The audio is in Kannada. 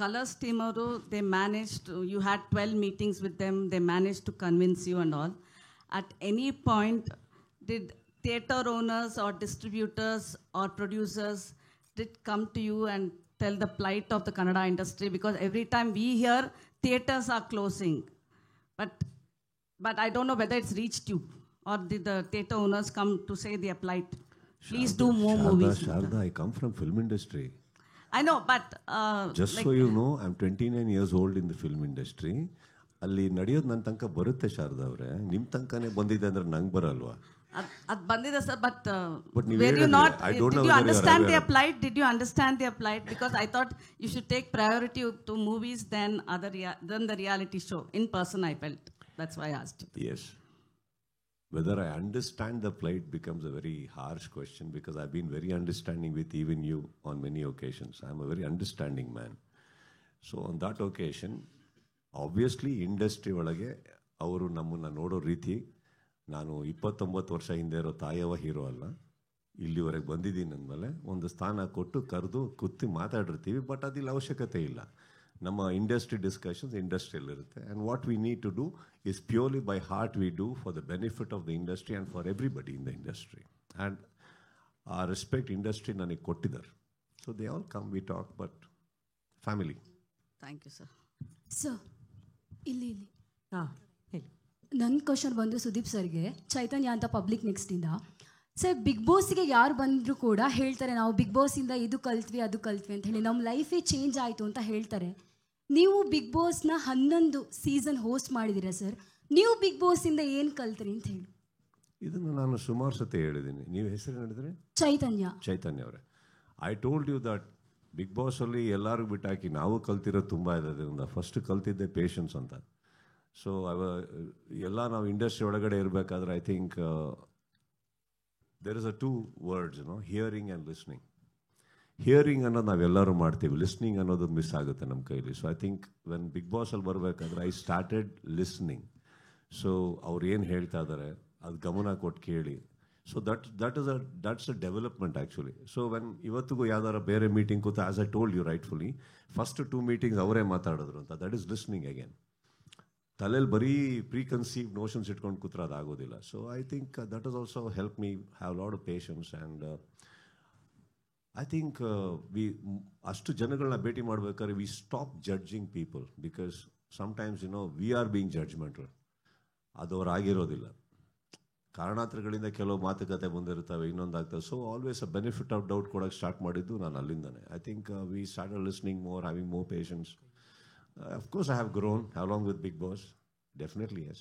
Colors team ಅವರು they managed to, you had 12 meetings with them, they managed to convince you and all. At any point did theater owners or distributors or producers did come to you and tell the plight of the Kannada industry? Because every time we hear theaters are closing, but I don't know whether it's reached you or did the theater owners come to say their plight? Please do more movies. Sharda, I come from film industry. I know, but just like, so you know, I'm 29 years old in the film industry. ಅಲ್ಲಿ ನಡೆಯೋದು ನನ್ನ ತನಕ ಬರುತ್ತೆ ಶಾರದಾ ಅವರೇ, ನಿಮ್ಮ ತನಕನೇ ಬಂದಿದೆ ಅಂದ್ರೆ ನಂಗೆ ಬರಲ್ವಾ? ಅದು ಬಂದಿದೆ sir, but were you not, did you understand their plight? Did you understand their plight? Because I thought you should take priority to movies than the reality show. In person I felt. That's why I asked you. Yes. Whether I understand the plight becomes a very harsh question, because I've been very understanding with even you on many occasions. I'm a very understanding man. So on that occasion, obviously industry ಒಳಗೆ ಅವರು ನಮ್ಮನ್ನು ನೋಡೋ ರೀತಿ, ನಾನು 29 ವರ್ಷ ಹಿಂದೆ ಇರೋ ತಾಯವ ಹೀರೋ ಅಲ್ಲ, ಇಲ್ಲಿವರೆಗೆ ಬಂದಿದ್ದೀನಿ ಅಂದಮೇಲೆ ಒಂದು ಸ್ಥಾನ ಕೊಟ್ಟು ಕರೆದು ಕೂತಿ ಮಾತಾಡಿರ್ತೀವಿ. ಬಟ್ ಅದಿಲ್ಲ ಅವಶ್ಯಕತೆ ಇಲ್ಲ. ನಮ್ಮ ಇಂಡಸ್ಟ್ರಿ ಡಿಸ್ಕಷನ್ಸ್ ಇಂಡಸ್ಟ್ರಿಯಲ್ಲಿರುತ್ತೆ. And what we need to do is purely by heart we do for the benefit of the industry and for everybody in the industry. And ಆ ರೆಸ್ಪೆಕ್ಟ್ ಇಂಡಸ್ಟ್ರಿ ನನಗೆ ಕೊಟ್ಟಿದ್ದಾರೆ. So they all come, we talk, but family. Thank you sir. Sir ಇಲ್ಲಿ ಹಾಂ ಹೇಳಿ. ನನ್ನ ಕ್ವಶನ್ ಬಂದು ಸುದೀಪ್ ಸರ್ಗೆ, ಚೈತನ್ಯ ಅಂತ ಪಬ್ಲಿಕ್ ನೆಕ್ಸ್ಟಿಂದ. ಸರ್, ಬಿಗ್ ಬಾಸ್ಗೆ ಯಾರು ಬಂದರೂ ಕೂಡ ಹೇಳ್ತಾರೆ ನಾವು ಬಿಗ್ ಬಾಸಿಂದ ಇದು ಕಲ್ತ್ವಿ ಅದು ಕಲ್ತ್ವಿ ಅಂತ ಹೇಳಿ, ನಮ್ಮ ಲೈಫೇ ಚೇಂಜ್ ಆಯಿತು ಅಂತ ಹೇಳ್ತಾರೆ. ನೀವು ಬಿಗ್ ಬಾಸ್ನ 11 ಸೀಸನ್ ಹೋಸ್ಟ್ ಮಾಡಿದ್ದೀರಾ ಸರ್, ನೀವು ಬಿಗ್ ಬಾಸಿಂದ ಏನು ಕಲ್ತ್ರಿ ಅಂತ ಹೇಳಿ. ಇದನ್ನು ನಾನು ಸುಮಾರು ಸತಿ ಹೇಳಿದ್ದೀನಿ. ನೀವು ಹೆಸರು ಹೇಳಿದ್ರೆ ಚೈತನ್ಯ ಅವರೇ. I told you that big ಬಾಸಲ್ಲಿ ಎಲ್ಲರಿಗೂ ಬಿಟ್ಟಾಕಿ ನಾವು ಕಲ್ತಿರೋದು ತುಂಬ ಇದೆ. ಅದರಿಂದ ಫಸ್ಟ್ ಕಲ್ತಿದ್ದೆ ಪೇಷನ್ಸ್ ಅಂತ. ಸೊ ಎಲ್ಲ ನಾವು ಇಂಡಸ್ಟ್ರಿ ಒಳಗಡೆ ಇರಬೇಕಾದ್ರೆ I think there is a 2 words, hearing and listening. Hearing ಅನ್ನೋದು ನಾವೆಲ್ಲರೂ ಮಾಡ್ತೀವಿ, ಲಿಸ್ನಿಂಗ್ ಅನ್ನೋದು ಮಿಸ್ ಆಗುತ್ತೆ ನಮ್ಮ ಕೈಲಿ. So I think when big ಬಾಸಲ್ಲಿ ಬರಬೇಕಾದ್ರೆ ಐ ಸ್ಟಾರ್ಟೆಡ್ ಲಿಸ್ನಿಂಗ್. ಸೊ ಅವ್ರು ಏನು ಹೇಳ್ತಾ ಇದ್ದಾರೆ ಅದು ಗಮನ ಕೊಟ್ಟು ಕೇಳಿ. So that's a development actually. So when ಇವತ್ತಿಗೂ ಯಾವ್ದಾರ ಬೇರೆ ಮೀಟಿಂಗ್ ಕೂತ, as I told you rightfully, first 2 meetings ಅವರೇ ಮಾತಾಡಿದ್ರು ಅಂತ. That is listening again. ತಲೆಯಲ್ಲಿ ಬರೀ ಪ್ರೀಕನ್ಸೀವ್ ನೋಷನ್ಸ್ ಇಟ್ಕೊಂಡು ಕೂತ್ರೆ ಅದಾಗೋದಿಲ್ಲ. So I think that is also help me have lot of patience. And I think ಅಷ್ಟು ಜನಗಳನ್ನ ಭೇಟಿ ಮಾಡ್ಬೇಕಾದ್ರೆ we stop judging people, because sometimes we are being judgmental. ಅದು ಅವ್ರು ಆಗಿರೋದಿಲ್ಲ. ಕಾರಣಾಂತರಗಳಿಂದ ಕೆಲವು ಮಾತುಕತೆ ಬಂದಿರ್ತವೆ, ಇನ್ನೊಂದಾಗ್ತವೆ. So always a benefit of doubt ಕೊಡೋಕ್ಕೆ ಸ್ಟಾರ್ಟ್ ಮಾಡಿದ್ದು ನಾನು ಅಲ್ಲಿಂದಾನೆ. I think we started listening more, having more patience. Of course, I have grown along with Big Boss. Definitely, yes.